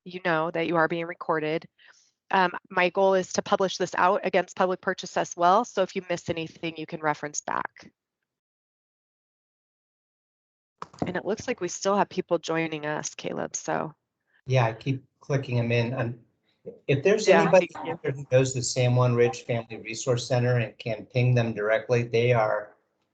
you know that you are being recorded. My goal is to publish this out against public purchase as well. So if you miss anything, you can reference back. And it looks like we still have people joining us, Caleb, so. Yeah, I keep clicking them in. If there's anybody who knows the San Juan Ridge Family Resource Center and can ping them directly,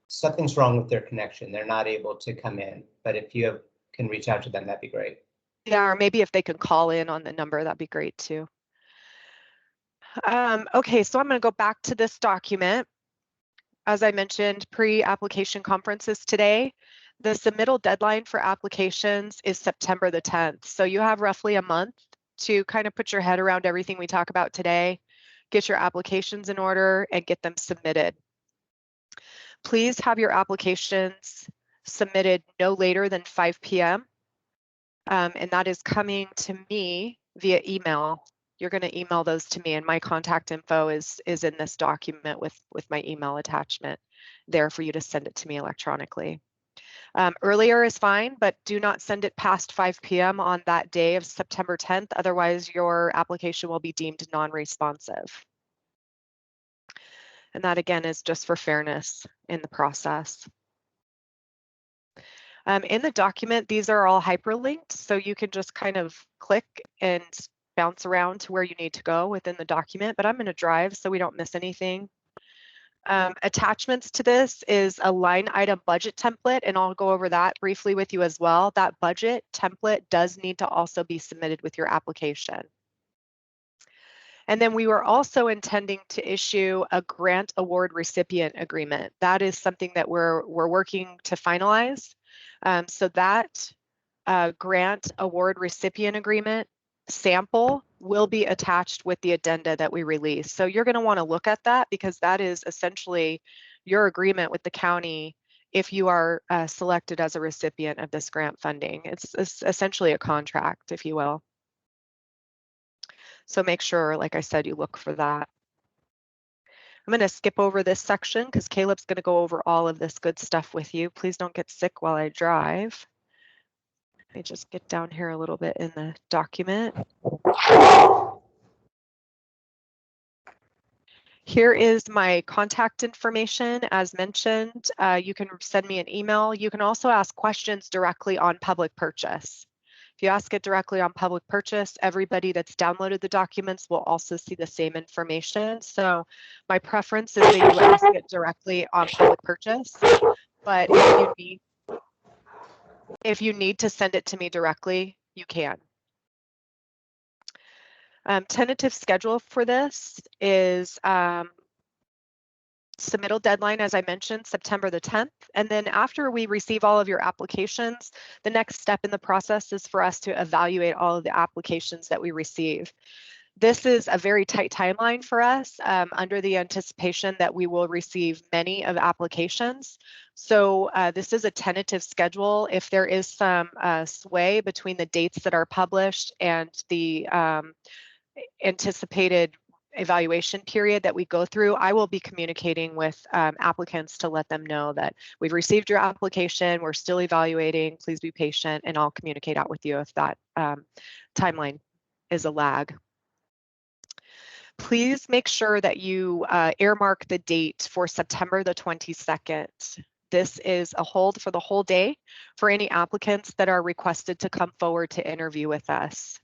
something's wrong with their connection. They're not able to come in, but if you can reach out to them, that'd be great. Yeah, or maybe if they can call in on the number, that'd be great too. Okay, so I'm going to go back to this document. As I mentioned, pre-application conferences today. The submittal deadline for applications is September the 10th. So you have roughly a month to kind of put your head around everything we talk about today, get your applications in order, and get them submitted. Please have your applications submitted no later than 5 p.m. And that is coming to me via email. You're going to email those to me, and my contact info is in this document with my email attachment there for you to send it to me electronically. Earlier is fine, but do not send it past 5 p.m. on that day of September 10th. Otherwise, your application will be deemed non-responsive. And that, again, is just for fairness in the process. In the document, these are all hyperlinked, so you can just kind of click and bounce around to where you need to go within the document, but I'm going to drive so we don't miss anything. Attachments to this is a line item budget template, and I'll go over that briefly with you as well. That budget template does need to also be submitted with your application. And then we were also intending to issue a grant award recipient agreement. That is something that we're working to finalize. So that grant award recipient agreement sample will be attached with the addenda that we release. So you're going to want to look at that, because that is essentially your agreement with the county if you are selected as a recipient of this grant funding. It's essentially a contract, if you will. So make sure, like I said, you look for that. I'm going to skip over this section because Caleb's going to go over all of this good stuff with you. Please don't get sick while I drive. Let me just get down here a little bit in the document. Here is my contact information. As mentioned, you can send me an email. You can also ask questions directly on public purchase. If you ask it directly on public purchase, everybody that's downloaded the documents will also see the same information. So my preference is that you ask it directly on public purchase. But if you need to send it to me directly, you can. Tentative schedule for this is submittal deadline, as I mentioned, September the 10th. And then after we receive all of your applications, the next step in the process is for us to evaluate all of the applications that we receive. This is a very tight timeline for us under the anticipation that we will receive many of applications. So this is a tentative schedule. If there is some sway between the dates that are published and the anticipated evaluation period that we go through, I will be communicating with applicants to let them know that we've received your application, we're still evaluating, please be patient, and I'll communicate out with you if that timeline is a lag. Please make sure that you earmark the date for September the 22nd. This is a hold for the whole day for any applicants that are requested to come forward to interview with us.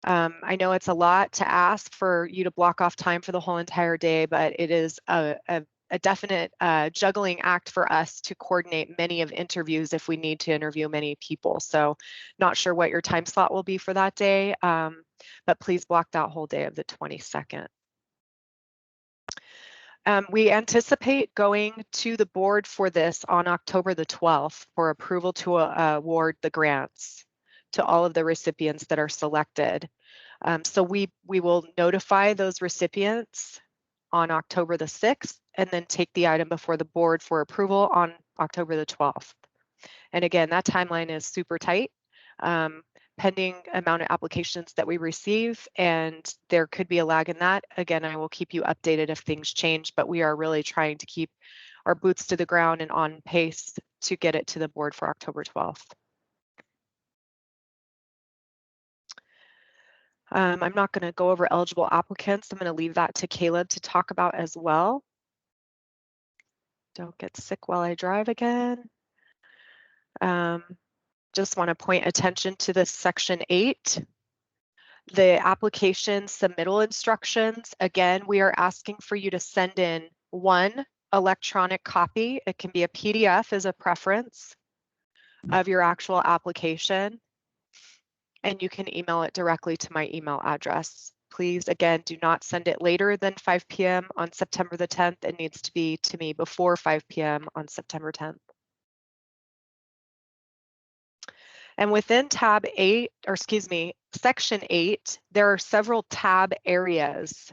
I know it's a lot to ask for you to block off time for the whole entire day, but it is a definite juggling act for us to coordinate many of interviews if we need to interview many people. So not sure what your time slot will be for that day, but please block that whole day of the 22nd. We anticipate going to the board for this on October the 12th for approval to award the grants to all of the recipients that are selected. So we will notify those recipients on October the 6th and then take the item before the board for approval on October the 12th. And again, that timeline is super tight, pending amount of applications that we receive, and there could be a lag in that. Again, I will keep you updated if things change, but we are really trying to keep our boots to the ground and on pace to get it to the board for October 12th. I'm not going to go over eligible applicants. I'm going to leave that to Caleb to talk about as well. Don't get sick while I drive again. Just want to point attention to this section 8. The application submittal instructions. Again, we are asking for you to send in one electronic copy. It can be a PDF as a preference of your actual application, and you can email it directly to my email address. Please, again, do not send it later than 5 p.m. on September the 10th. It needs to be to me before 5 p.m. on September 10th. And within tab 8, or excuse me, section 8, there are several tab areas.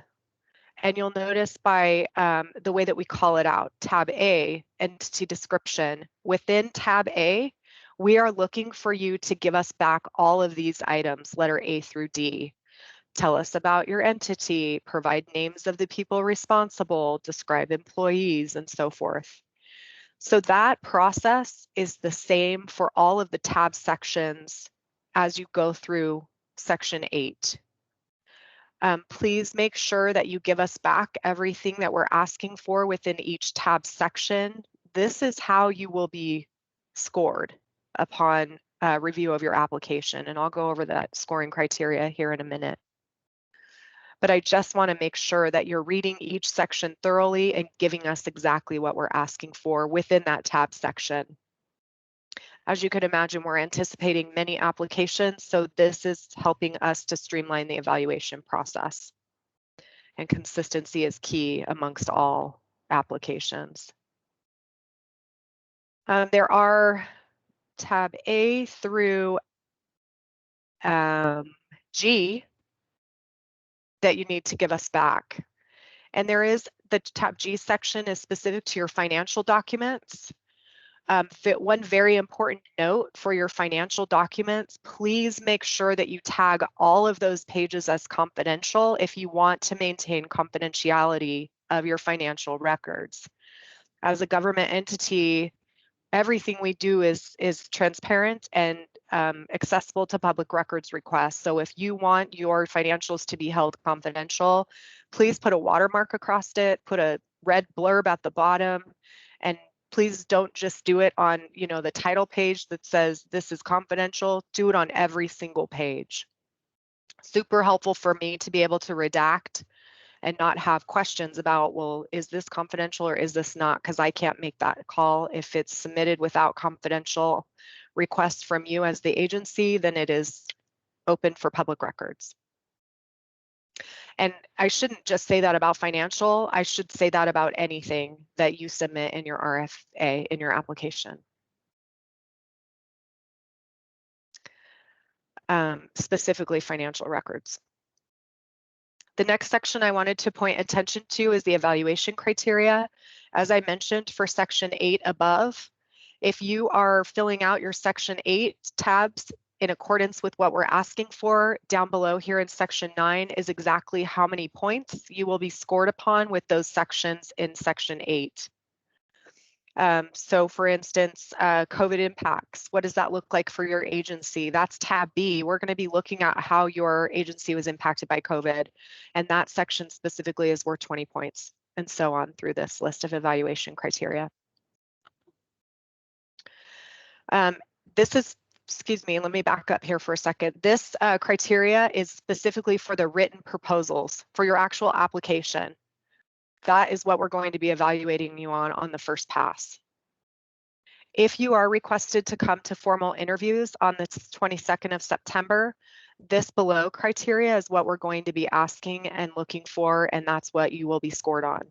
And you'll notice by the way that we call it out, tab A, entity description. Within tab A, we are looking for you to give us back all of these items, letter A through D. Tell us about your entity, provide names of the people responsible, describe employees, and so forth. So that process is the same for all of the tab sections as you go through section 8. Please make sure that you give us back everything that we're asking for within each tab section. This is how you will be scored upon review of your application, and I'll go over that scoring criteria here in a minute. But I just want to make sure that you're reading each section thoroughly and giving us exactly what we're asking for within that tab section. As you could imagine, we're anticipating many applications, so this is helping us to streamline the evaluation process. And consistency is key amongst all applications. There are tab A through G that you need to give us back. And there is the tab G section is specific to your financial documents. One very important note for your financial documents, please make sure that you tag all of those pages as confidential if you want to maintain confidentiality of your financial records. As a government entity, everything we do is transparent and accessible to public records requests. So if you want your financials to be held confidential, please put a watermark across it, put a red blurb at the bottom, and please don't just do it on, the title page that says this is confidential. Do it on every single page. Super helpful for me to be able to redact and not have questions about, well, is this confidential or is this not? Because I can't make that call. If it's submitted without confidential requests from you as the agency, then it is open for public records. And I shouldn't just say that about financial, I should say that about anything that you submit in your RFA, in your application. Specifically financial records. The next section I wanted to point attention to is the evaluation criteria. As I mentioned for section 8 above, if you are filling out your section 8 tabs in accordance with what we're asking for, down below here in section 9 is exactly how many points you will be scored upon with those sections in section 8. So for instance, COVID impacts, what does that look like for your agency? That's tab B. We're going to be looking at how your agency was impacted by COVID. And that section specifically is worth 20 points and so on through this list of evaluation criteria. This is, excuse me, let me back up here for a second. This criteria is specifically for the written proposals for your actual application. That is what we're going to be evaluating you on the first pass. If you are requested to come to formal interviews on the 22nd of September, this below criteria is what we're going to be asking and looking for, and that's what you will be scored on.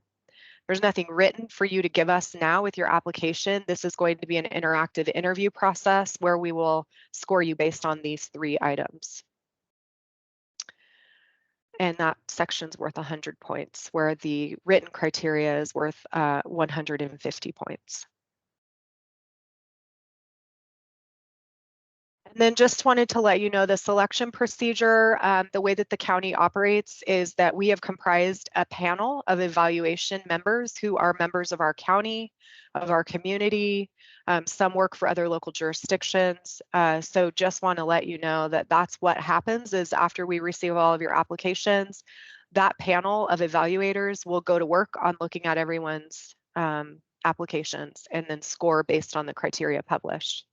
There's nothing written for you to give us now with your application. This is going to be an interactive interview process where we will score you based on these 3 items. And that section's worth 100 points, where the written criteria is worth 150 points. And then just wanted to let you know the selection procedure, the way that the county operates is that we have comprised a panel of evaluation members who are members of our county, of our community, Some work for other local jurisdictions. So just want to let you know that that's what happens is after we receive all of your applications, that panel of evaluators will go to work on looking at everyone's applications and then score based on the criteria published.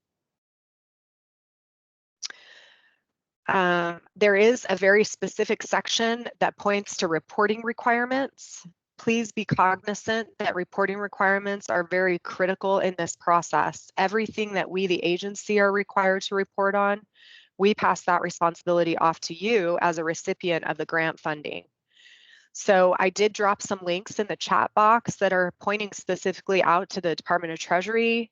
There is a very specific section that points to reporting requirements. Please be cognizant that reporting requirements are very critical in this process. Everything that we, the agency, are required to report on, we pass that responsibility off to you as a recipient of the grant funding. So I did drop some links in the chat box that are pointing specifically out to the Department of Treasury,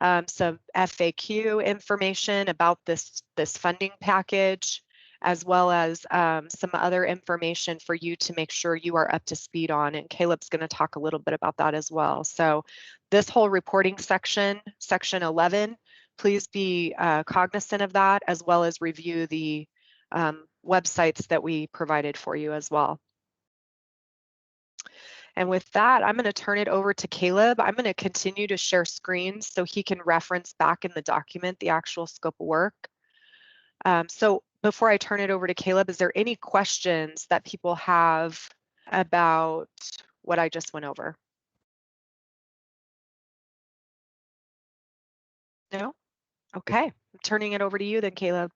some FAQ information about this funding package, as well as some other information for you to make sure you are up to speed on. And Caleb's going to talk a little bit about that as well. So this whole reporting section, section 11, please be cognizant of that, as well as review the websites that we provided for you as well. And with that, I'm going to turn it over to Caleb. I'm going to continue to share screens so he can reference back in the document the actual scope of work. So before I turn it over to Caleb, is there any questions that people have about what I just went over? No? Okay, I'm turning it over to you then, Caleb.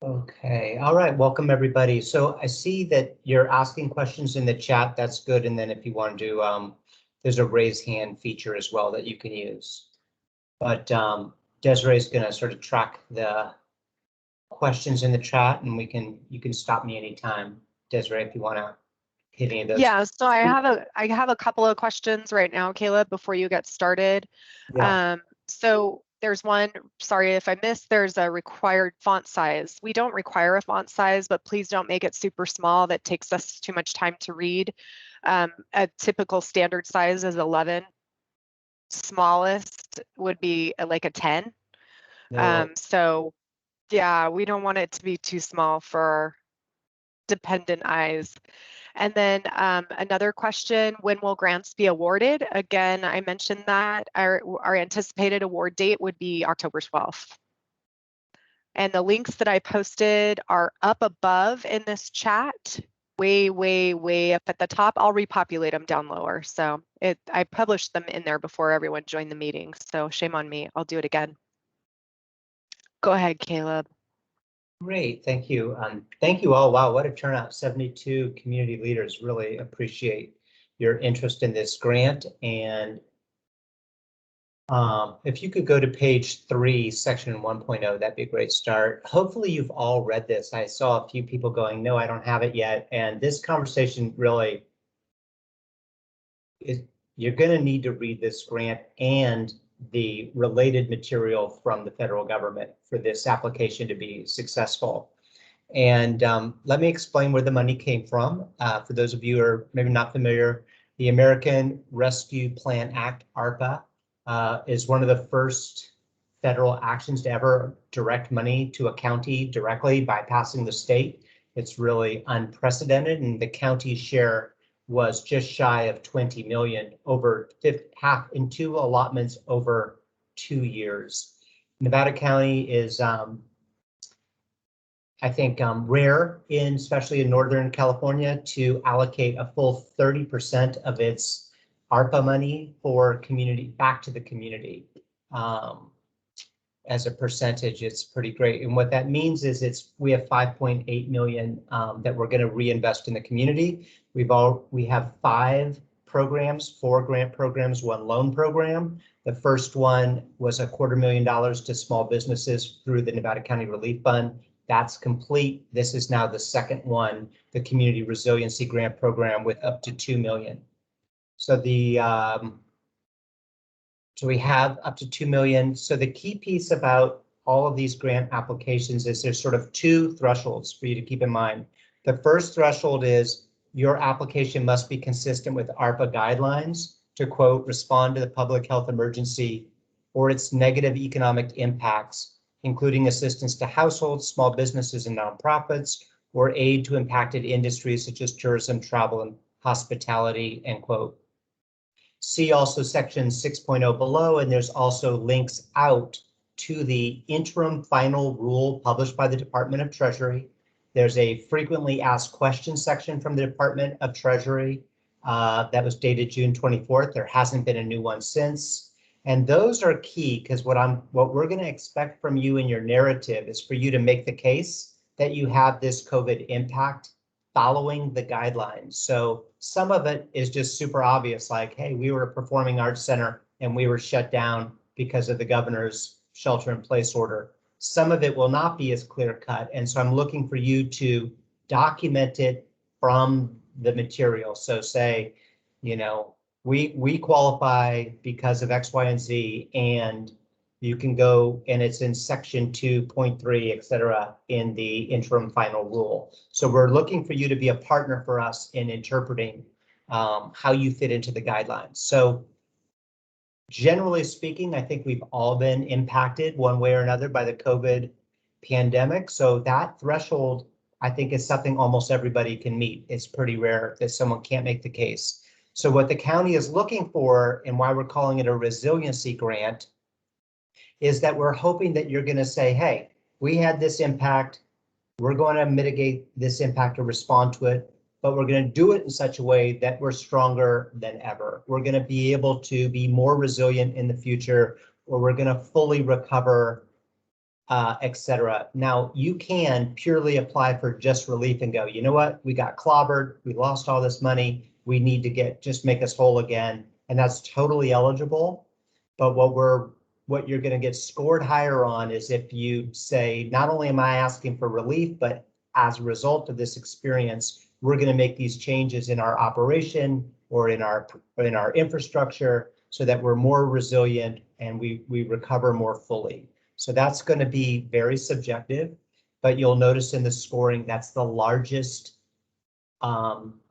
Okay, all right, welcome everybody. So I see that you're asking questions in the chat, that's good. And then if you want to do, there's a raise hand feature as well that you can use. But Desiree is going to sort of track the questions in the chat, and you can stop me anytime, Desiree, if you want to hit any of those. Yeah, so I have a couple of questions right now, Caleb, before you get started. Yeah. So there's one, sorry if I missed, there's a required font size. We don't require a font size, but please don't make it super small. That takes us too much time to read. A typical standard size is 11. Smallest would be like a 10. No. So yeah, we don't want it to be too small for dependent eyes. And then another question, when will grants be awarded? Again, I mentioned that our anticipated award date would be October 12th. And the links that I posted are up above in this chat, way up at the top. I'll repopulate them down lower. So I published them in there before everyone joined the meeting. So shame on me, I'll do it again. Go ahead, Caleb. Great, thank you. Thank you all. Wow, what a turnout. 72 community leaders. Really appreciate your interest in this grant. And if you could go to page 3, section 1.0, that'd be a great start. Hopefully you've all read this. I saw a few people going, no, I don't have it yet. And this conversation really is, you're going to need to read this grant and the related material from the federal government for this application to be successful. And let me explain where the money came from. For those of you who are maybe not familiar, the American Rescue Plan Act, ARPA, is one of the first federal actions to ever direct money to a county directly, bypassing the state. It's really unprecedented, and the county's share was just shy of 20 million over half in 2 allotments over 2 years. Nevada County is, I think, rare especially in Northern California, to allocate a full 30% of its ARPA money for community back to the community. As a percentage, it's pretty great. And what that means is we have 5.8 million that we're going to reinvest in the community. We have 5 programs, 4 grant programs, 1 loan program. The first one was $250,000 to small businesses through the Nevada County Relief Fund. That's complete. This is now the second one, the Community Resiliency Grant Program, with up to $2 million. So so we have up to $2 million. So the key piece about all of these grant applications is there's sort of 2 thresholds for you to keep in mind. The first threshold is your application must be consistent with ARPA guidelines to, quote, respond to the public health emergency or its negative economic impacts, including assistance to households, small businesses, and nonprofits, or aid to impacted industries such as tourism, travel, and hospitality, end quote. See also section 6.0 below, and there's also links out to the interim final rule published by the Department of Treasury. There's a frequently asked questions section from the Department of Treasury that was dated June 24th. There hasn't been a new one since. And those are key because what we're going to expect from you in your narrative is for you to make the case that you have this COVID impact following the guidelines. So some of it is just super obvious, like, hey, we were a performing arts center and we were shut down because of the governor's shelter in place order. Some of it will not be as clear cut. And so I'm looking for you to document it from the material. So say, you know, we qualify because of X, Y, and Z, and you can go and it's in section 2.3, et cetera, in the interim final rule. So we're looking for you to be a partner for us in interpreting how you fit into the guidelines. So generally speaking, I think we've all been impacted one way or another by the COVID pandemic. So that threshold, I think, is something almost everybody can meet. It's pretty rare that someone can't make the case. So what the county is looking for, and why we're calling it a resiliency grant, is that we're hoping that you're going to say, hey, we had this impact. We're going to mitigate this impact or respond to it, but we're going to do it in such a way that we're stronger than ever. We're going to be able to be more resilient in the future, or we're going to fully recover, et cetera. Now, you can purely apply for just relief and go, you know what, we got clobbered, we lost all this money, we need to just make us whole again. And that's totally eligible. But what you're going to get scored higher on is if you say, not only am I asking for relief, but as a result of this experience, we're going to make these changes in our operation or in our infrastructure so that we're more resilient and we recover more fully. So that's going to be very subjective, but you'll notice in the scoring, that's the largest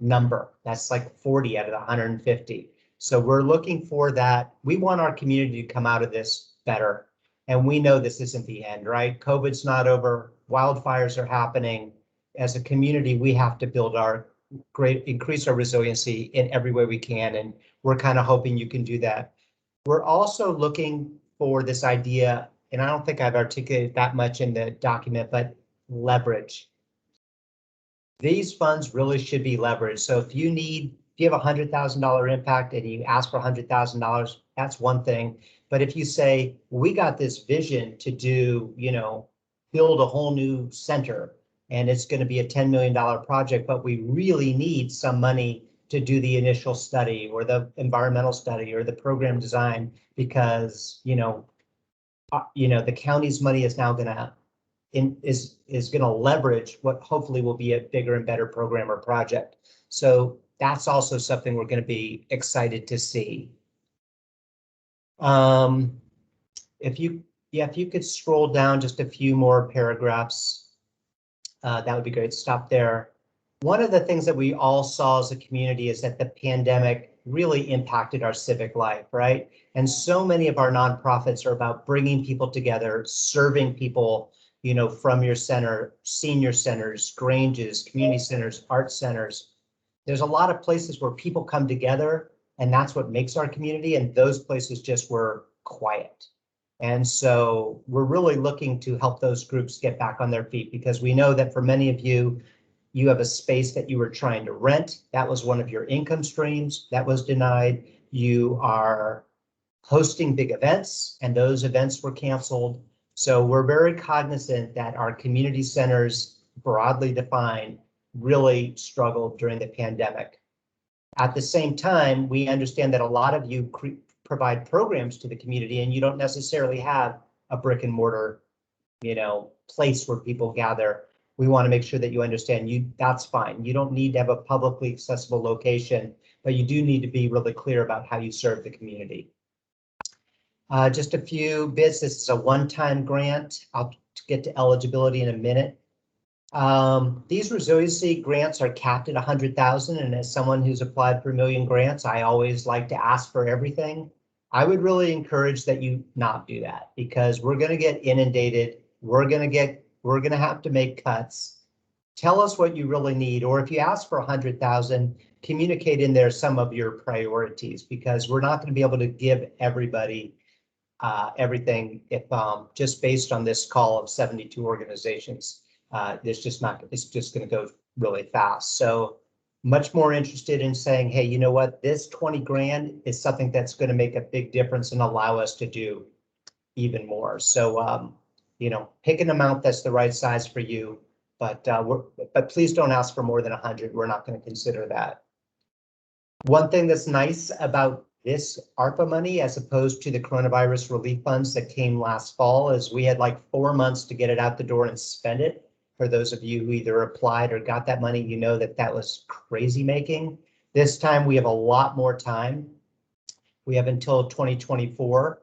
number. That's like 40 out of the 150. So we're looking for that. We want our community to come out of this better. And we know this isn't the end, right? COVID's not over. Wildfires are happening. As a community, we have to build increase our resiliency in every way we can. And we're kind of hoping you can do that. We're also looking for this idea, and I don't think I've articulated that much in the document, but leverage. These funds really should be leveraged. So if you have a $100,000 impact and you ask for $100,000, that's one thing. But if you say, we got this vision to do, build a whole new center, and it's going to be a $10 million project, but we really need some money to do the initial study or the environmental study or the program design, because, the county's money is now is going to leverage what hopefully will be a bigger and better program or project. So that's also something we're going to be excited to see. If you could scroll down just a few more paragraphs, that would be great. Stop there. One of the things that we all saw as a community is that the pandemic really impacted our civic life, right? And so many of our nonprofits are about bringing people together, serving people, from your center, senior centers, Granges, community centers, art centers. There's a lot of places where people come together, and that's what makes our community, and those places just were quiet. And so we're really looking to help those groups get back on their feet, because we know that for many of you, you have a space that you were trying to rent. That was one of your income streams that was denied. You are hosting big events, and those events were canceled. So we're very cognizant that our community centers, broadly defined, really struggled during the pandemic. At the same time, we understand that a lot of you provide programs to the community, and you don't necessarily have a brick and mortar, place where people gather. We want to make sure that you understand that's fine. You don't need to have a publicly accessible location, but you do need to be really clear about how you serve the community. Just a few bits. This is a one-time grant. I'll get to eligibility in a minute. These resiliency grants are capped at 100,000, and as someone who's applied for 1 million grants, I always like to ask for everything. I would really encourage that you not do that, because we're going to get inundated. We're going to have to make cuts. Tell us what you really need, or if you ask for 100,000, communicate in there some of your priorities, because we're not going to be able to give everybody everything if just based on this call of 72 organizations. It's just going to go really fast. So much more interested in saying, hey, you know what, this 20 grand is something that's going to make a big difference and allow us to do even more. So, you know, pick an amount that's the right size for you, but please don't ask for more than 100. We're not going to consider that. One thing that's nice about this ARPA money, as opposed to the coronavirus relief funds that came last fall, is we had like 4 months to get it out the door and spend it. For those of you who either applied or got that money, you know that that was crazy making. This time we have a lot more time. We have until 2024.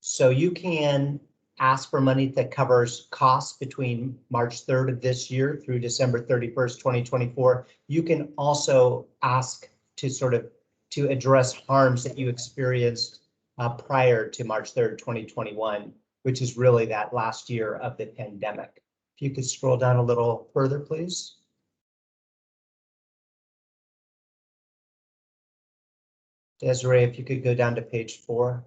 So you can ask for money that covers costs between March 3rd of this year through December 31st, 2024. You can also ask to to address harms that you experienced prior to March 3rd, 2021, which is really that last year of the pandemic. If you could scroll down a little further, please. Desiree, if you could go down to page 4.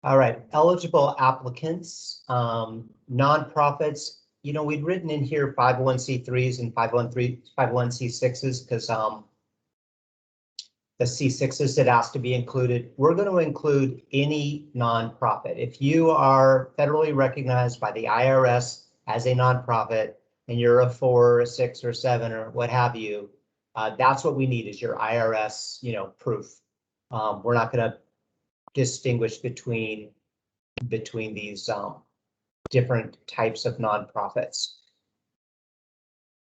All right, eligible applicants, nonprofits. You know, we'd written in here 501c3s and 501c6s because the C6s that asked to be included. We're going to include any nonprofit. If you are federally recognized by the IRS as a nonprofit and you're a 4, a 6, or 7, or what have you, that's what we need is your IRS, you know, proof. We're not going to distinguish between these different types of nonprofits.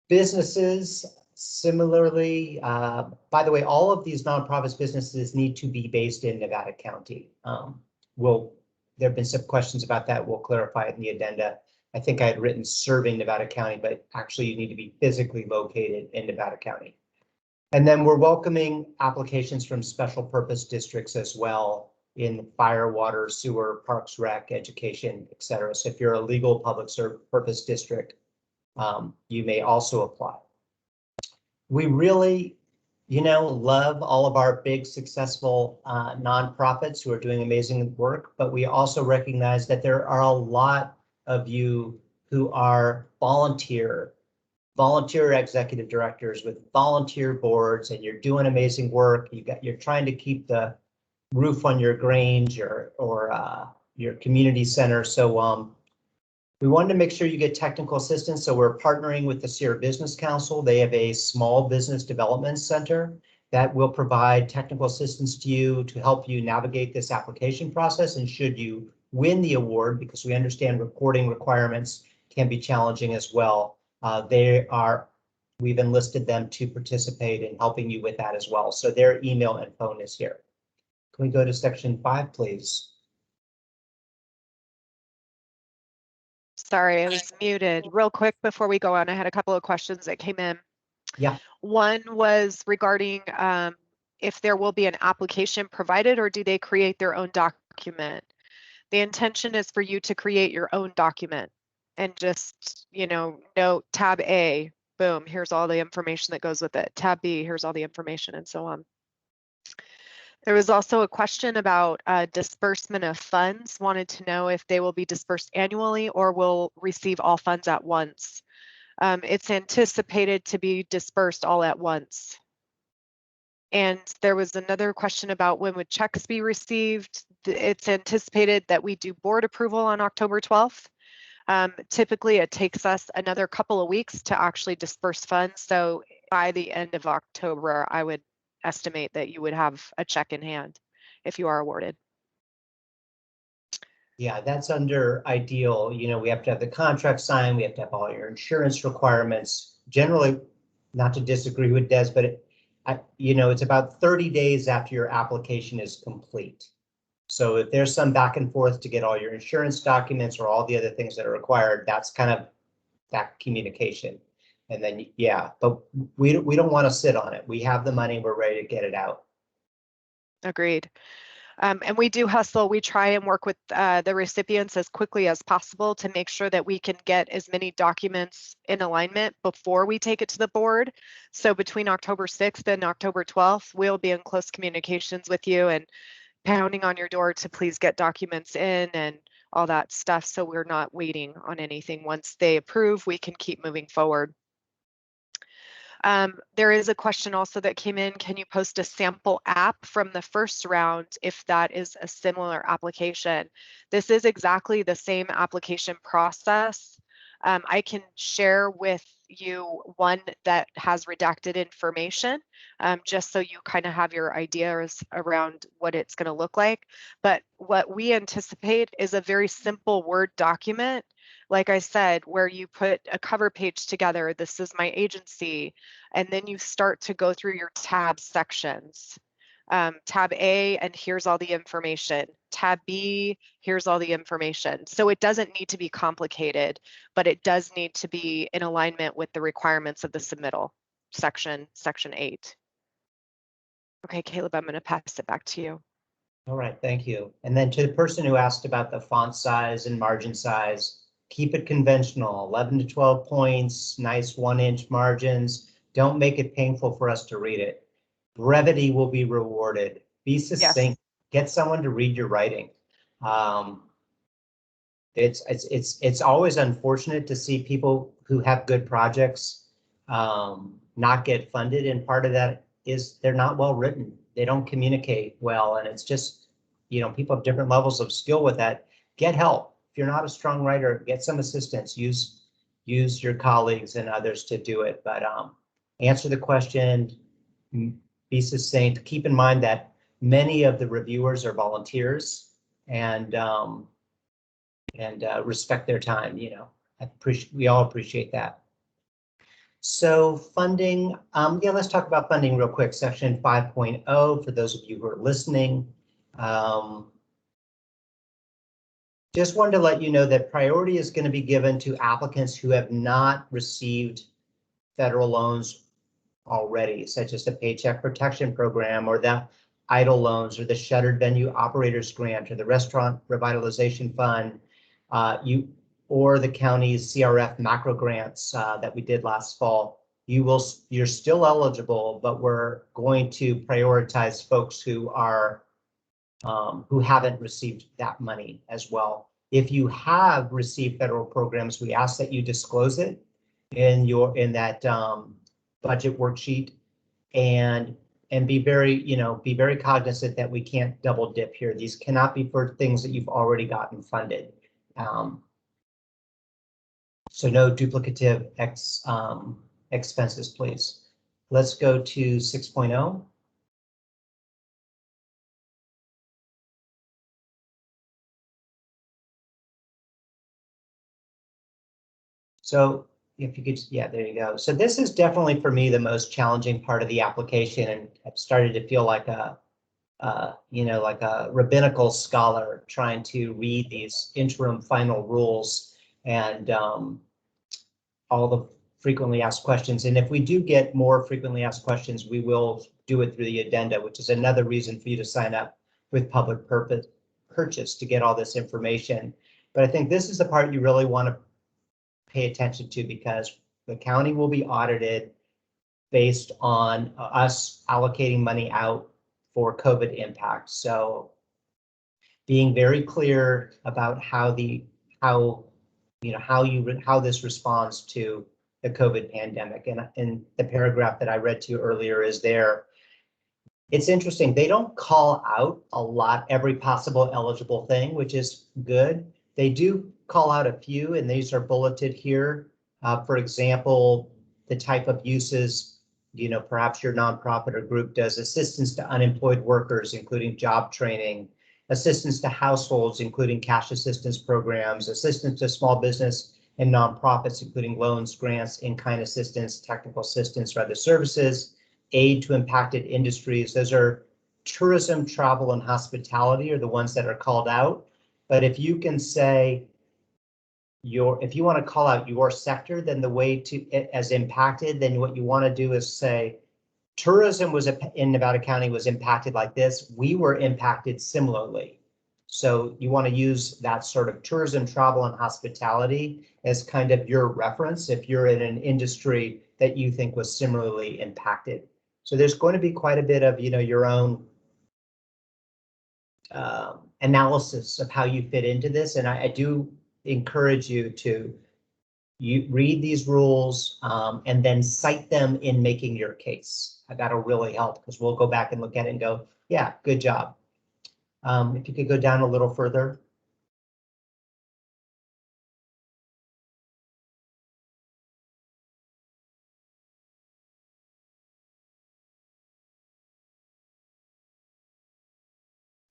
Businesses, similarly, by the way, all of these nonprofits businesses need to be based in Nevada County. There have been some questions about that. We'll clarify it in the addenda. I think I had written serving Nevada County, but actually you need to be physically located in Nevada County. And then we're welcoming applications from special purpose districts as well in fire, water, sewer, parks, rec, education, etc. So if you're a legal public purpose district, you may also apply. We really, you know, love all of our big successful nonprofits who are doing amazing work, but we also recognize that there are a lot of you who are volunteer executive directors with volunteer boards, and you're doing amazing work. You're trying to keep the roof on your Grange or your community center. So we wanted to make sure you get technical assistance. So we're partnering with the Sierra Business Council. They have a small business development center that will provide technical assistance to you to help you navigate this application process. And should you win the award, because we understand reporting requirements can be challenging as well, we've enlisted them to participate in helping you with that as well. So their email and phone is here. Can we go to section 5, please? Sorry, I was muted. Real quick before we go on, I had a couple of questions that came in. Yeah. One was regarding if there will be an application provided, or do they create their own document? The intention is for you to create your own document and just, you know, note tab A, boom, here's all the information that goes with it. Tab B, here's all the information, and so on. There was also a question about disbursement of funds. Wanted to know if they will be dispersed annually or will receive all funds at once. It's anticipated to be dispersed all at once. And there was another question about when would checks be received. It's anticipated that we do board approval on October 12th. Typically, it takes us another couple of weeks to actually disperse funds. So by the end of October, I would estimate that you would have a check in hand if you are awarded. Yeah, that's under ideal. You know, we have to have the contract signed. We have to have all your insurance requirements. Generally, not to disagree with Des, but you know, it's about 30 days after your application is complete. So if there's some back and forth to get all your insurance documents or all the other things that are required, that's kind of that communication. And then, yeah, but we don't want to sit on it. We have the money, we're ready to get it out. Agreed. And we do hustle. We try and work with the recipients as quickly as possible to make sure that we can get as many documents in alignment before we take it to the board. So between October 6th and October 12th, we'll be in close communications with you and pounding on your door to please get documents in and all that stuff. So we're not waiting on anything. Once they approve, we can keep moving forward. There is a question also that came in. Can you post a sample app from the first round if that is a similar application? This is exactly the same application process. I can share with you one that has redacted information, just so you kind of have your ideas around what it's going to look like. But what we anticipate is a very simple Word document, like I said, where you put a cover page together. This is my agency. And then you start to go through your tab sections. Tab A, and here's all the information. Tab B, here's all the information. So it doesn't need to be complicated, but it does need to be in alignment with the requirements of the submittal section 8. Okay, Caleb, I'm going to pass it back to you. All right, thank you. And then to the person who asked about the font size and margin size, keep it conventional, 11 to 12 points, nice 1-inch margins. Don't make it painful for us to read it. Brevity will be rewarded. Be succinct. Yes. Get someone to read your writing. It's always unfortunate to see people who have good projects not get funded, and part of that is they're not well written. They don't communicate well, and it's just, you know, people have different levels of skill with that. Get help. If you're not a strong writer, get some assistance. Use your colleagues and others to do it. But answer the question, be succinct. Keep in mind that many of the reviewers are volunteers, and respect their time. You know, we all appreciate that. So funding, yeah, let's talk about funding real quick. Section 5.0 for those of you who are listening. Just wanted to let you know that priority is going to be given to applicants who have not received federal loans already, such as the Paycheck Protection Program or the EIDL loans or the Shuttered Venue Operators Grant or the Restaurant Revitalization Fund, or the county's CRF macro grants that we did last fall. You're still eligible, but we're going to prioritize folks who are who haven't received that money as well. If you have received federal programs, we ask that you disclose it in that budget worksheet, and be very cognizant that we can't double dip here. These cannot be for things that you've already gotten funded. So no duplicative expenses, please. Let's go to 6.0. So if you could, yeah, there you go. So this is definitely for me the most challenging part of the application, and I've started to feel like a like a rabbinical scholar trying to read these interim final rules and all the frequently asked questions. And if we do get more frequently asked questions, we will do it through the Addenda, which is another reason for you to sign up with public purchase to get all this information. But I think this is the part you really want to pay attention to, because the county will be audited based on us allocating money out for COVID impact. So being very clear about how this responds to the COVID pandemic. And in the paragraph that I read to you earlier is there. It's interesting, they don't call out a lot every possible eligible thing, which is good. They do call out a few, and these are bulleted here. For example, the type of uses, perhaps your nonprofit or group does assistance to unemployed workers, including job training, assistance to households, including cash assistance programs, assistance to small business and nonprofits, including loans, grants, in-kind assistance, technical assistance, or other services, aid to impacted industries. Those are tourism, travel, and hospitality are the ones that are called out. But if you can say if you want to call out your sector, then the way to as impacted, then what you want to do is say tourism was in Nevada County was impacted like this. We were impacted similarly. So you want to use that sort of tourism, travel, and hospitality as kind of your reference if you're in an industry that you think was similarly impacted. So there's going to be quite a bit of, your own analysis of how you fit into this. And I do encourage you to read these rules and then cite them in making your case. That'll really help because we'll go back and look at it and go, yeah, good job. If you could go down a little further.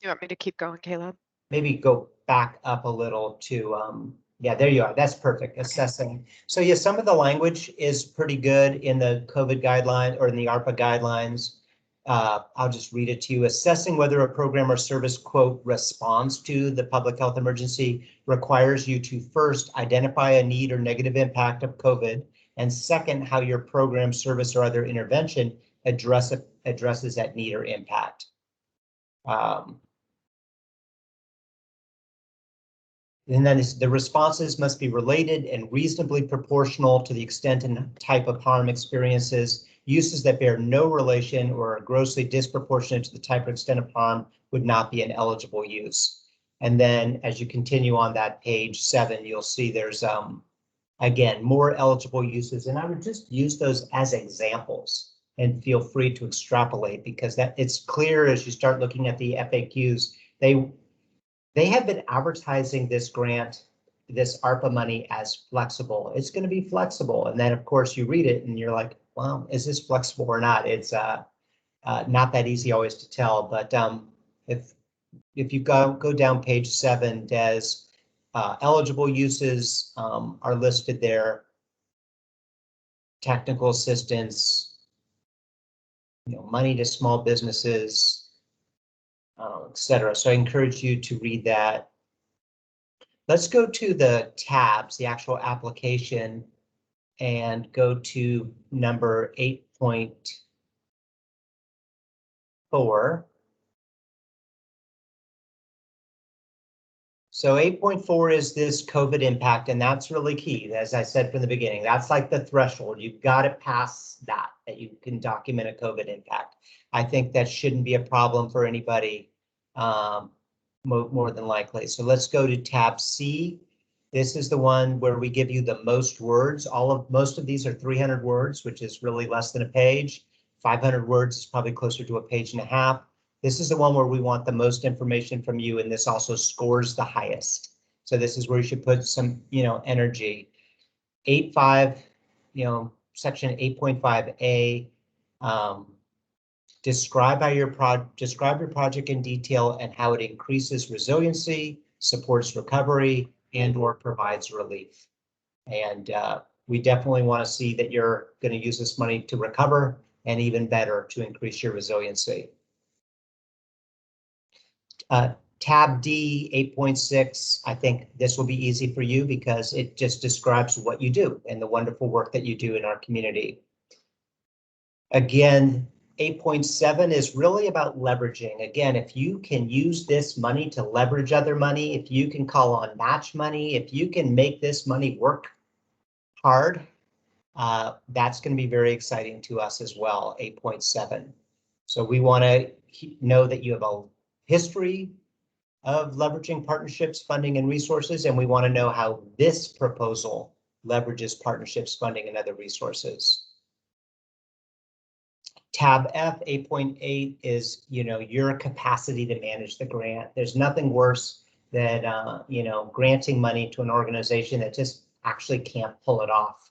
You want me to keep going, Caleb? Maybe go back up a little to, yeah, there you are. That's perfect. Assessing. So yeah, some of the language is pretty good in the COVID guideline or in the ARPA guidelines. I'll just read it to you. Assessing whether a program or service, quote, responds to the public health emergency requires you to first identify a need or negative impact of COVID, and second, how your program, service, or other intervention addresses that need or impact. And then the responses must be related and reasonably proportional to the extent and type of harm experiences. Uses that bear no relation or are grossly disproportionate to the type or extent of harm would not be an eligible use. And then as you continue on that page 7, you'll see there's, again, more eligible uses. And I would just use those as examples and feel free to extrapolate because that it's clear as you start looking at the FAQs, they have been advertising this grant, this ARPA money as flexible. It's going to be flexible. And then, of course, you read it and you're like, well, is this flexible or not? It's not that easy always to tell. But if you go down page 7, Des, eligible uses are listed there. Technical assistance, money to small businesses, etc. So I encourage you to read that. Let's go to the tabs, the actual application, and go to number 8.4. So 8.4 is this COVID impact, and that's really key. As I said from the beginning, that's like the threshold. You've got to pass that you can document a COVID impact. I think that shouldn't be a problem for anybody, more than likely. So let's go to tab C. This is the one where we give you the most words. Most of these are 300 words, which is really less than a page. 500 words is probably closer to a page and a half. This is the one where we want the most information from you, and this also scores the highest. So this is where you should put some, energy. 8.5, section 8.5A. Describe your project in detail and how it increases resiliency, supports recovery, and/or provides relief. And we definitely want to see that you're going to use this money to recover, and even better, to increase your resiliency. Tab D, 8.6, I think this will be easy for you because it just describes what you do and the wonderful work that you do in our community. Again, 8.7 is really about leveraging. Again, if you can use this money to leverage other money, if you can call on match money, if you can make this money work hard, that's going to be very exciting to us as well, 8.7. So we want to know that you have a history of leveraging partnerships, funding, and resources, and we want to know how this proposal leverages partnerships, funding, and other resources. Tab F, 8.8 is, your capacity to manage the grant. There's nothing worse than, granting money to an organization that just actually can't pull it off.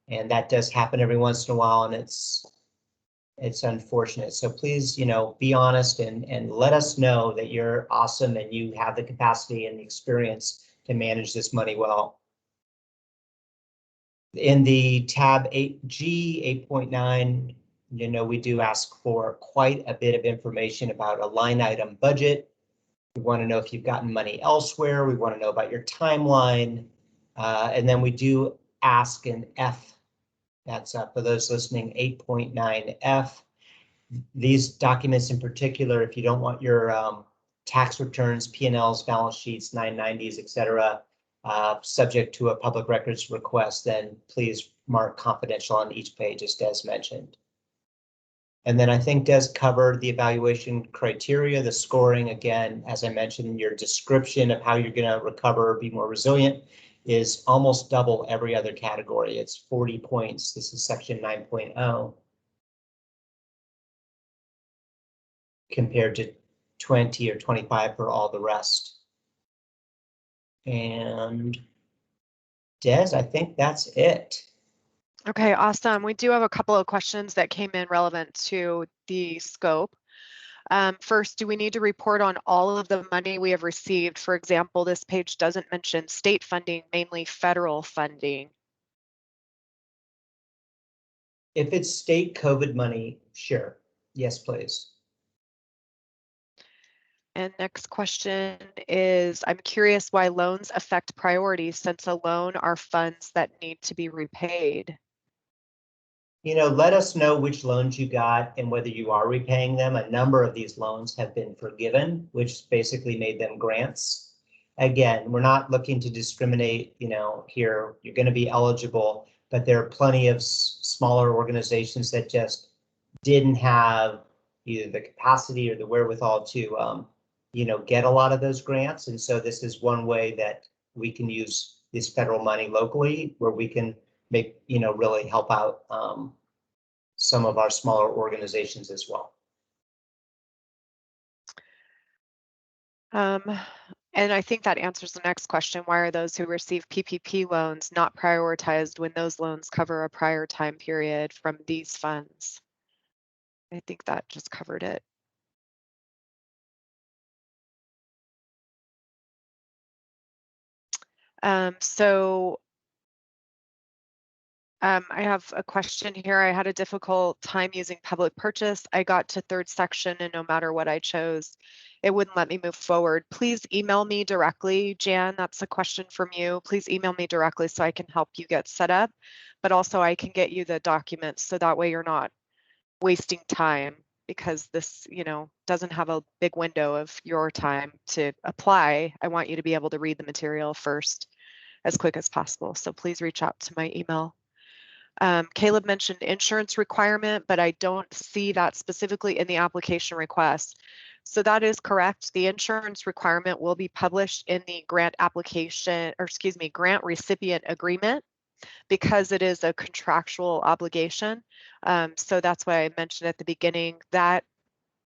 And that does happen every once in a while, and it's unfortunate. So please, be honest and let us know that you're awesome and you have the capacity and the experience to manage this money well. In the tab 8G, 8.9, we do ask for quite a bit of information about a line item budget. We want to know if you've gotten money elsewhere. We want to know about your timeline. And then we do ask in F That's for those listening, 8.9F. These documents in particular, if you don't want your tax returns, P&Ls, balance sheets, 990s, et cetera, subject to a public records request, then please mark confidential on each page, as Des mentioned. And then I think Des covered the evaluation criteria, the scoring. Again, as I mentioned, your description of how you're going to recover, be more resilient, is almost double every other category. It's 40 points. This is section 9.0 compared to 20 or 25 for all the rest. And Des, I think that's it. Okay, awesome. We do have a couple of questions that came in relevant to the scope. First, do we need to report on all of the money we have received? For example, this page doesn't mention state funding, mainly federal funding. If it's state COVID money, sure. Yes, please. And next question is, I'm curious why loans affect priorities, since a loan are funds that need to be repaid. You know, let us know which loans you got and whether you are repaying them. A number of these loans have been forgiven, which basically made them grants. Again, we're not looking to discriminate, you know, here. You're going to be eligible, but there are plenty of smaller organizations that just didn't have either the capacity or the wherewithal to, you know, get a lot of those grants. And so this is one way that we can use this federal money locally, where we can make, you know, really help out some of our smaller organizations as well. And I think that answers the next question. Why are those who receive PPP loans not prioritized when those loans cover a prior time period from these funds? I think that just covered it. I have a question here. I had a difficult time using public purchase. I got to third section and no matter what I chose, it wouldn't let me move forward. Please email me directly, Jan. That's a question from you. Please email me directly so I can help you get set up, but also I can get you the documents so that way you're not wasting time, because this, you know, doesn't have a big window of your time to apply. I want you to be able to read the material first as quick as possible. So please reach out to my email. Caleb mentioned insurance requirement, but I don't see that specifically in the application request. So that is correct. The insurance requirement will be published in the grant application, or excuse me, grant recipient agreement, because it is a contractual obligation. So that's why I mentioned at the beginning that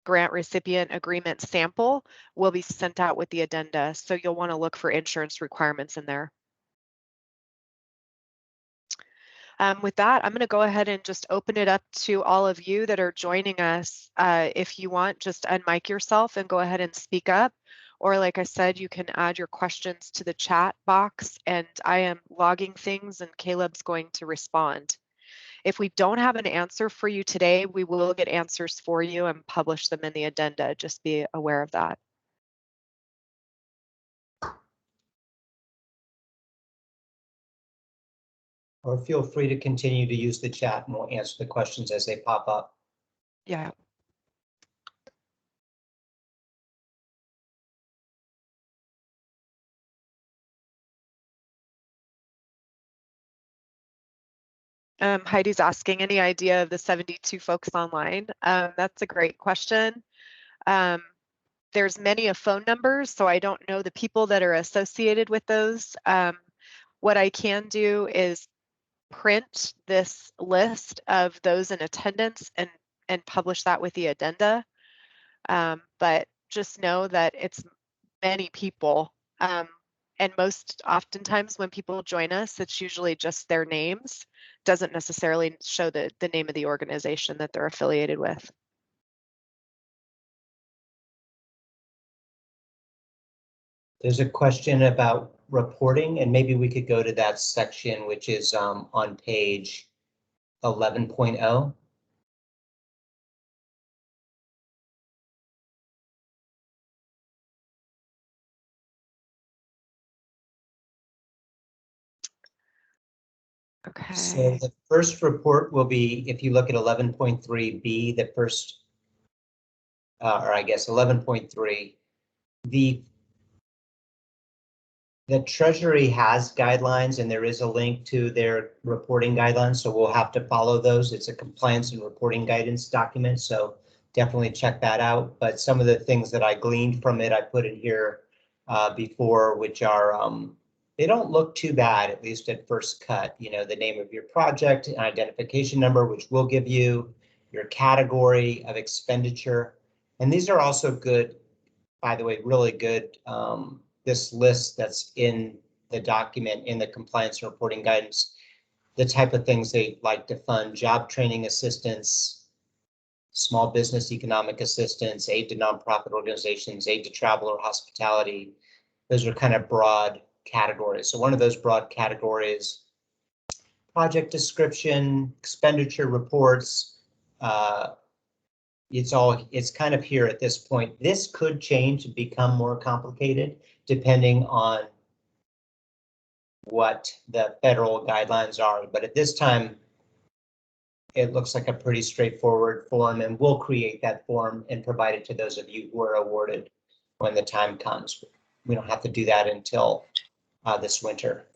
grant recipient agreement sample will be sent out with the addenda. So you'll want to look for insurance requirements in there. With that, I'm going to go ahead and just open it up to all of you that are joining us. If you want, just unmic yourself and go ahead and speak up. Or like I said, you can add your questions to the chat box and I am logging things and Caleb's going to respond. If we don't have an answer for you today, we will get answers for you and publish them in the addenda. Just be aware of that. Or feel free to continue to use the chat and we'll answer the questions as they pop up. Yeah. Heidi's asking, any idea of the 72 folks online? That's a great question. There's many of phone numbers, so I don't know the people that are associated with those. What I can do is print this list of those in attendance and publish that with the addenda. But just know that it's many people. And most oftentimes when people join us, it's usually just their names. Doesn't necessarily show the name of the organization that they're affiliated with. There's a question about reporting, and maybe we could go to that section, which is on page 11.0. So Okay. the first report will be, if you look at 11.3B, the first, or I guess 11.3, the Treasury has guidelines and there is a link to their reporting guidelines, so we'll have to follow those. It's a compliance and reporting guidance document, so definitely check that out. But some of the things that I gleaned from it, I put in here before, which are, they don't look too bad, at least at first cut. You know, the name of your project, an identification number, which we'll give you, your category of expenditure. And these are also good, by the way, really good. This list that's in the document in the compliance and reporting guidance, the type of things they like to fund: job training assistance, small business economic assistance, aid to nonprofit organizations, aid to travel or hospitality. Those are kind of broad categories. So one of those broad categories, project description, expenditure reports, it's kind of here at this point. This could change and become more complicated depending on what the federal guidelines are. But at this time, it looks like a pretty straightforward form, and we'll create that form and provide it to those of you who are awarded when the time comes. We don't have to do that until this winter.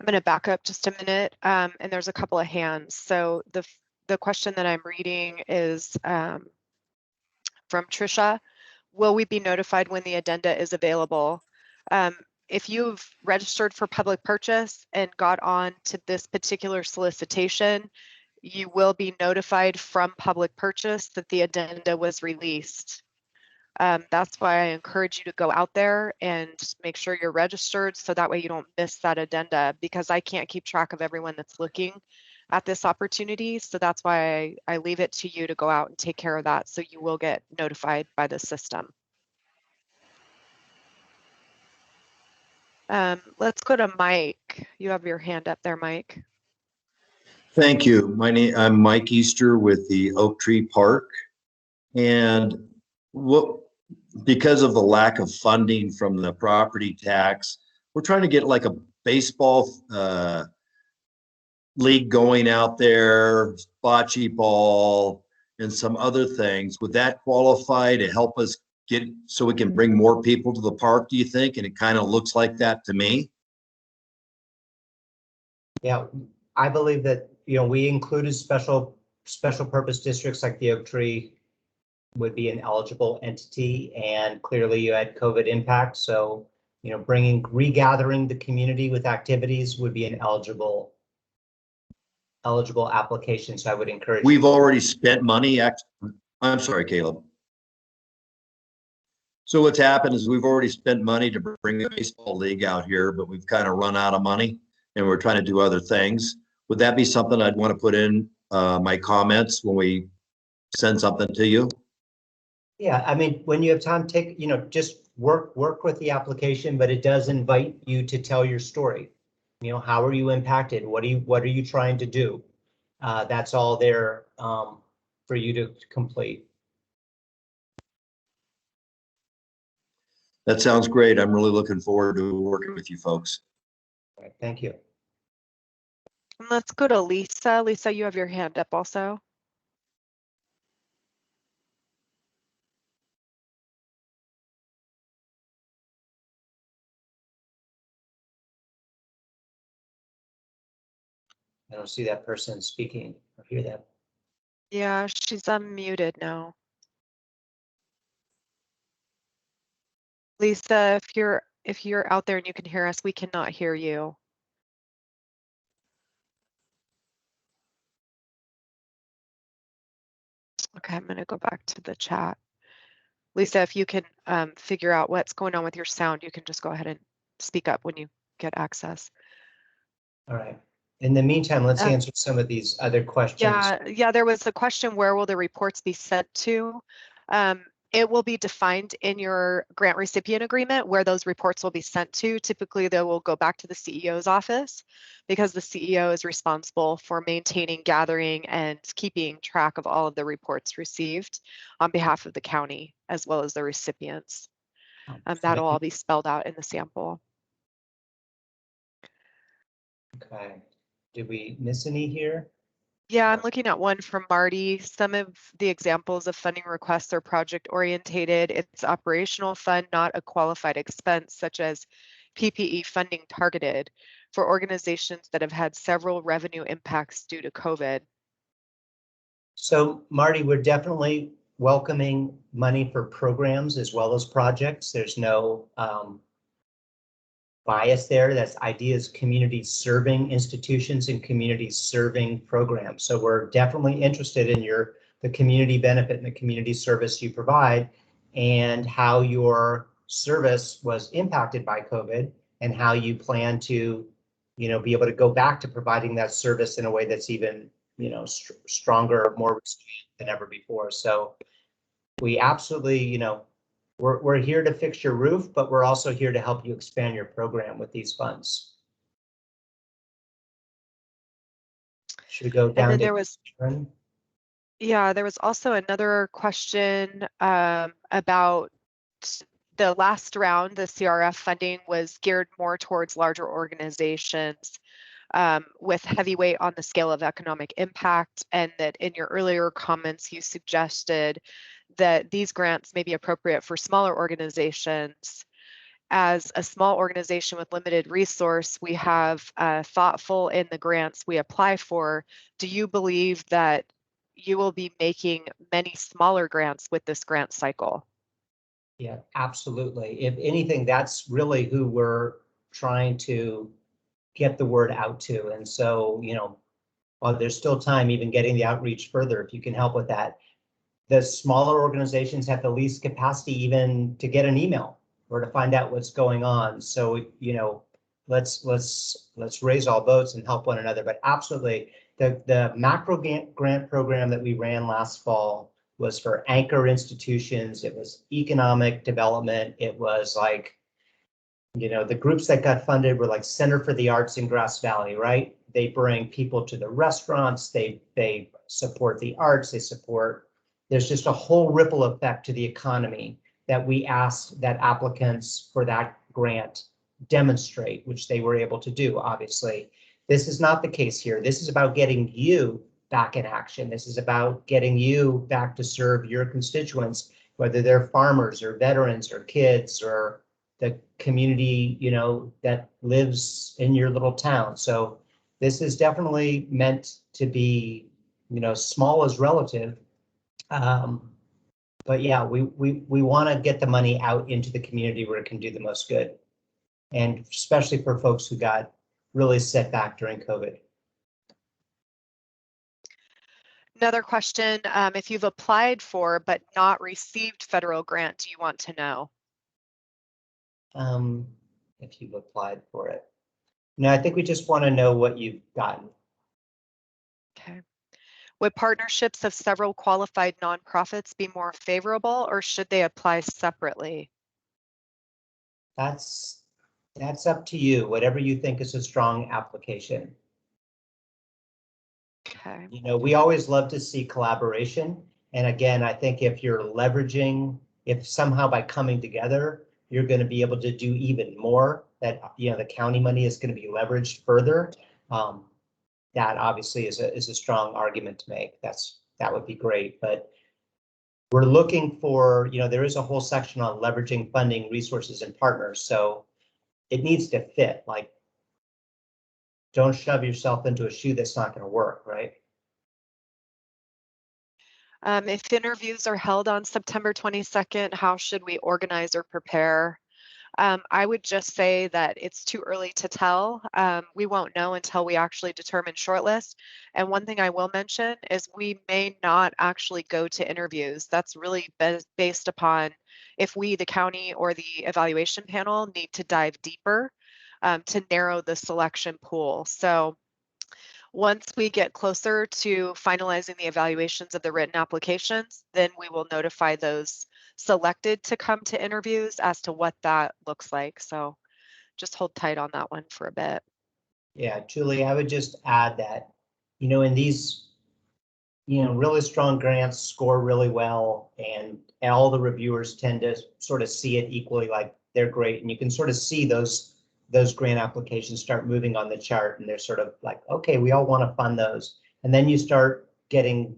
I'm going to back up just a minute, and there's a couple of hands. So the question that I'm reading is from Trisha. Will we be notified when the addenda is available? If you've registered for public purchase and got on to this particular solicitation, you will be notified from public purchase that the addenda was released. That's why I encourage you to go out there and make sure you're registered, so that way you don't miss that addenda, because I can't keep track of everyone that's looking at this opportunity. So that's why I leave it to you to go out and take care of that, so you will get notified by the system. Let's go to Mike. You have your hand up there, Mike. Thank you. I'm Mike Easter with the Oak Tree Park. And because of the lack of funding from the property tax, we're trying to get like a baseball league going out there, bocce ball, and some other things. Would that qualify to help us get so we can bring more people to the park, do you think? And it kind of looks like that to me. Yeah, I believe that, you know, we included special purpose districts like the Oak Tree would be an eligible entity, and clearly you had COVID impact. So, you know, regathering the community with activities would be an eligible application. So I would encourage. We've already spent money. I'm sorry, Caleb. So what's happened is we've already spent money to bring the baseball league out here, but we've kind of run out of money and we're trying to do other things. Would that be something I'd want to put in my comments when we send something to you? Yeah, I mean, when you have time, just work with the application, but it does invite you to tell your story. You know, how are you impacted? What are you trying to do? That's all there for you to complete. That sounds great. I'm really looking forward to working with you folks. All right, thank you. Let's go to Lisa. Lisa, you have your hand up also. I don't see that person speaking or hear that. Yeah, she's unmuted now. Lisa, if you're out there and you can hear us, we cannot hear you. Okay, I'm going to go back to the chat. Lisa, if you can figure out what's going on with your sound, you can just go ahead and speak up when you get access. All right. In the meantime, let's answer some of these other questions. Yeah, there was a question, where will the reports be sent to? It will be defined in your grant recipient agreement where those reports will be sent to. Typically, they will go back to the CEO's office, because the CEO is responsible for maintaining, gathering, and keeping track of all of the reports received on behalf of the county, as well as the recipients. That'll all be spelled out in the sample. Okay. Did we miss any here? Yeah, I'm looking at one from Marty. Some of the examples of funding requests are project orientated. It's operational fund, not a qualified expense, such as PPE funding targeted for organizations that have had several revenue impacts due to COVID. So Marty, we're definitely welcoming money for programs as well as projects. There's no bias there. That's ideas, community serving institutions and community serving programs. So we're definitely interested in the community benefit and the community service you provide and how your service was impacted by COVID and how you plan to, be able to go back to providing that service in a way that's even, stronger, more resilient than ever before. So we absolutely, we're here to fix your roof, but we're also here to help you expand your program with these funds. Should we go down to Karen? Yeah, there was also another question about the last round. The CRF funding was geared more towards larger organizations with heavy weight on the scale of economic impact, and that in your earlier comments you suggested that these grants may be appropriate for smaller organizations. As a small organization with limited resource, we have thoughtful in the grants we apply for. Do you believe that you will be making many smaller grants with this grant cycle? Yeah, absolutely. If anything, that's really who we're trying to get the word out to. And so, while there's still time, even getting the outreach further, if you can help with that. The smaller organizations have the least capacity even to get an email or to find out what's going on. So, let's raise all boats and help one another. But absolutely, the macro grant program that we ran last fall was for anchor institutions. It was economic development. It was like, the groups that got funded were like Center for the Arts in Grass Valley, right? They bring people to the restaurants. They support the arts. There's just a whole ripple effect to the economy that we asked that applicants for that grant demonstrate, which they were able to do, obviously. This is not the case here. This is about getting you back in action. This is about getting you back to serve your constituents, whether they're farmers or veterans or kids or the community, that lives in your little town. So this is definitely meant to be, small as relative. But yeah, we want to get the money out into the community where it can do the most good. And especially for folks who got really set back during COVID. Another question, if you've applied for but not received federal grant, do you want to know? If you've applied for it. No, I think we just want to know what you've gotten. Okay. Would partnerships of several qualified nonprofits be more favorable, or should they apply separately? That's up to you, whatever you think is a strong application. Okay. We always love to see collaboration. And again, I think if you're leveraging, if somehow by coming together, you're going to be able to do even more, that, the county money is going to be leveraged further. That obviously is a strong argument to make. That would be great. But we're looking for, there is a whole section on leveraging funding, resources, and partners. So it needs to fit. Like, don't shove yourself into a shoe that's not going to work, right? If interviews are held on September 22nd, how should we organize or prepare? I would just say that it's too early to tell. We won't know until we actually determine shortlist. And one thing I will mention is we may not actually go to interviews. That's really based upon if we, the county or the evaluation panel, need to dive deeper to narrow the selection pool. So once we get closer to finalizing the evaluations of the written applications, then we will notify those selected to come to interviews as to what that looks like. So just hold tight on that one for a bit. Yeah, Julie, I would just add that, in these, really strong grants score really well, and all the reviewers tend to sort of see it equally, like they're great. And you can sort of see those those grant applications start moving on the chart and they're sort of like, okay, we all want to fund those. And then you start getting,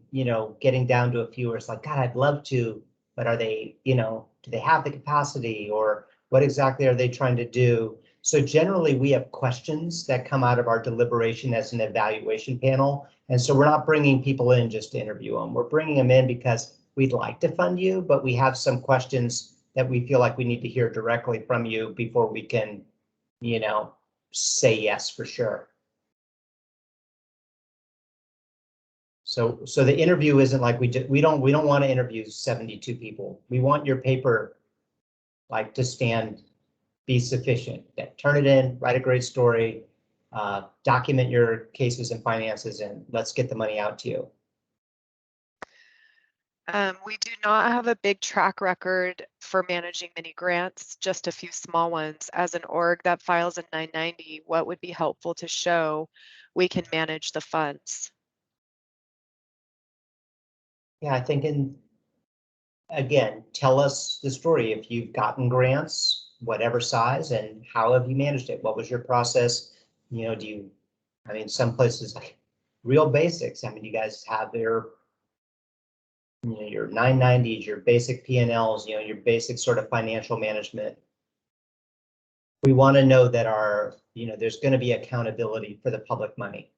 getting down to a few where it's like, God, I'd love to, but are they, do they have the capacity, or what exactly are they trying to do? So generally we have questions that come out of our deliberation as an evaluation panel. And so we're not bringing people in just to interview them. We're bringing them in because we'd like to fund you, but we have some questions that we feel like we need to hear directly from you before we can, say yes for sure. So the interview isn't like we don't want to interview 72 people. We want your paper like to be sufficient. Turn it in, write a great story, document your cases and finances, and let's get the money out to you. We do not have a big track record for managing mini grants, just a few small ones. As an org that files a 990, what would be helpful to show we can manage the funds? Yeah, I think again, tell us the story. If you've gotten grants, whatever size, and how have you managed it? What was your process? Some places like real basics. You guys have your 990s, your basic P&Ls, your basic sort of financial management. We want to know that there's going to be accountability for the public money,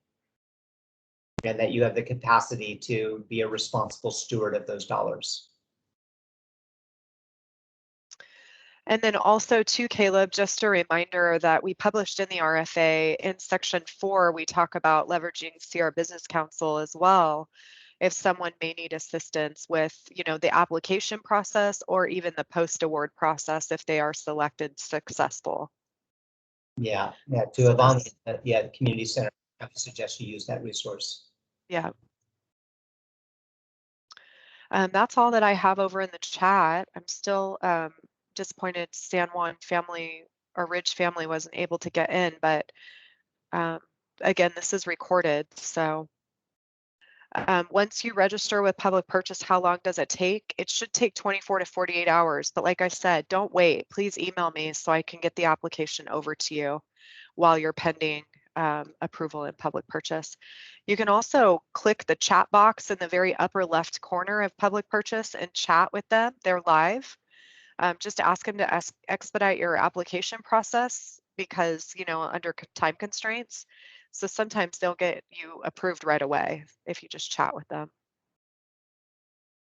and that you have the capacity to be a responsible steward of those dollars. And then also too, Caleb, just a reminder that we published in the RFA in section 4, we talk about leveraging CR Business Council as well, if someone may need assistance with, the application process or even the post-award process if they are selected successful. Yeah, to Yvonne, the community center, I would suggest you use that resource. Yeah. That's all that I have over in the chat. I'm still disappointed San Juan family or Ridge family wasn't able to get in, but again, this is recorded. So once you register with public purchase, how long does it take? It should take 24 to 48 hours. But like I said, don't wait. Please email me so I can get the application over to you while you're pending approval in public purchase. You can also click the chat box in the very upper left corner of public purchase and chat with them. They're live. Just ask them to expedite your application process because, under time constraints. So sometimes they'll get you approved right away if you just chat with them.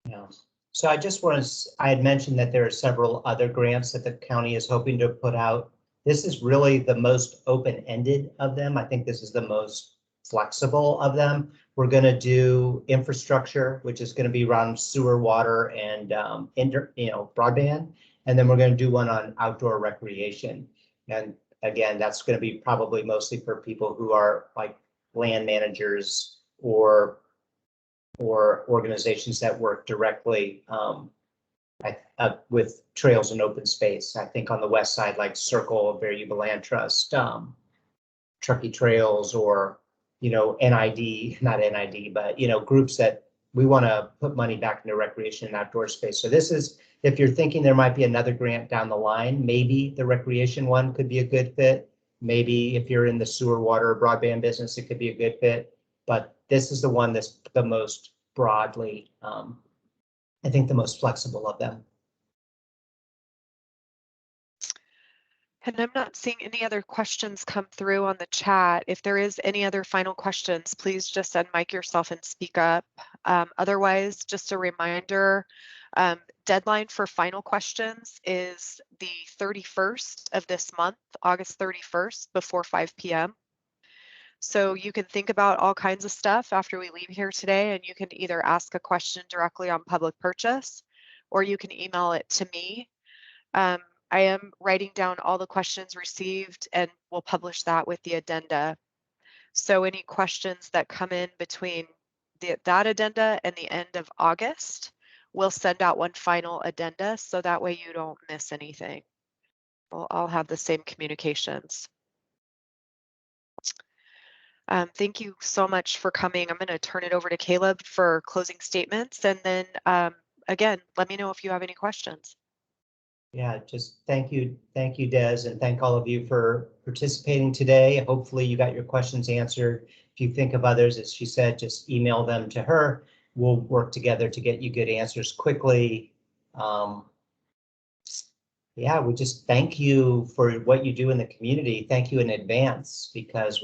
Yeah. So I had mentioned that there are several other grants that the county is hoping to put out. This is really the most open-ended of them. I think this is the most flexible of them. We're going to do infrastructure, which is going to be around sewer, water, and broadband. And then we're going to do one on outdoor recreation. And again, that's going to be probably mostly for people who are like land managers or organizations that work directly with trails and open space. I think on the west side, like Circle, Bear Land Trust, Truckee Trails, or NID, not NID, but groups that we want to put money back into recreation and outdoor space. So this is, if you're thinking there might be another grant down the line, maybe the recreation one could be a good fit. Maybe if you're in the sewer, water, broadband business, it could be a good fit. But this is the one that's the most broadly, I think, the most flexible of them. And I'm not seeing any other questions come through on the chat. If there is any other final questions, please just unmic yourself and speak up. Otherwise, just a reminder, deadline for final questions is the 31st of this month, August 31st, before 5 p.m. So you can think about all kinds of stuff after we leave here today, and you can either ask a question directly on public purchase, or you can email it to me. I am writing down all the questions received, and we'll publish that with the addenda. So any questions that come in between that addenda and the end of August, we'll send out one final addenda so that way you don't miss anything. We'll all have the same communications. Thank you so much for coming. I'm going to turn it over to Caleb for closing statements, and then again, let me know if you have any questions. Yeah, just thank you, Des, and thank all of you for participating today. Hopefully you got your questions answered. If you think of others, as she said, just email them to her. We'll work together to get you good answers quickly. Yeah, we just thank you for what you do in the community. Thank you in advance, because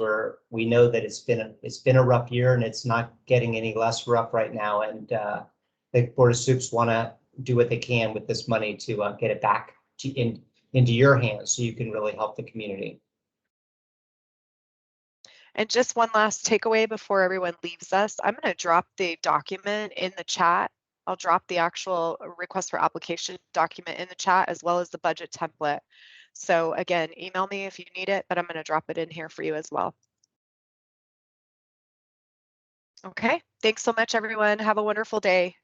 we know that it's been a rough year, and it's not getting any less rough right now. And the Board of Soups want to do what they can with this money to get it back into your hands, so you can really help the community. And just one last takeaway before everyone leaves us, I'm going to drop the document in the chat. I'll drop the actual request for application document in the chat, as well as the budget template. So again, email me if you need it, but I'm going to drop it in here for you as well. Okay, thanks so much, everyone. Have a wonderful day.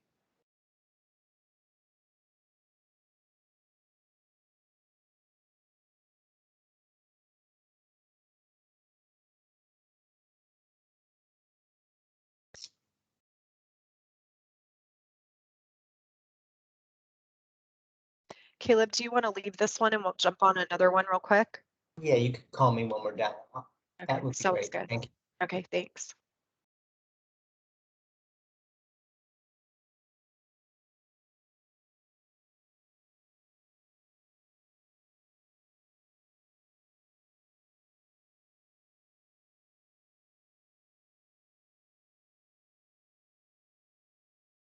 Caleb, do you want to leave this one and we'll jump on another one real quick? Yeah, you could call me when we're done. Okay, That would be sounds great. good. Thank you. Okay, thanks.